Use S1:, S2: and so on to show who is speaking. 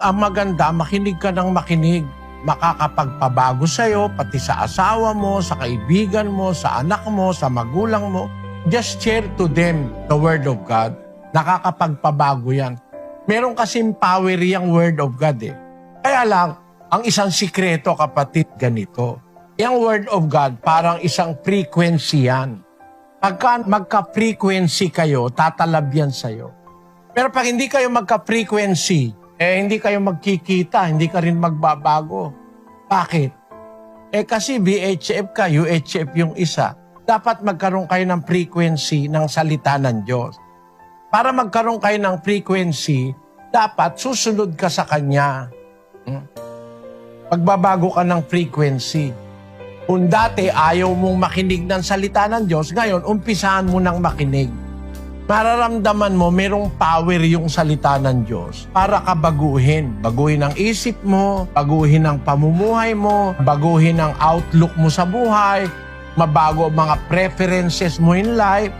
S1: Ang maganda, makinig ka ng makinig. Makakapagpabago sa'yo, pati sa asawa mo, sa kaibigan mo, sa anak mo, sa magulang mo. Just share to them the Word of God. Nakakapagpabago yan. Meron kasing power yung Word of God eh. Kaya lang, ang isang sikreto kapatid, ganito. Yung Word of God, parang isang frequency yan. Pagka magka-frequency kayo, tatalab yan sa'yo. Pero pag hindi kayo magka-frequency, hindi kayo magkikita, hindi ka rin magbabago. Bakit? Kasi VHF ka, UHF yung isa. Dapat magkaroon kayo ng frequency ng salita ng Diyos. Para magkaroon kayo ng frequency, dapat susunod ka sa Kanya. Pagbabago ka ng frequency. Kung dati ayaw mong makinig ng salita ng Diyos, ngayon umpisahan mo ng makinig. Mararamdaman mo merong power yung salita ng Diyos para ka baguhin. Baguhin ang isip mo, baguhin ang pamumuhay mo, baguhin ang outlook mo sa buhay, mabago ang mga preferences mo in life.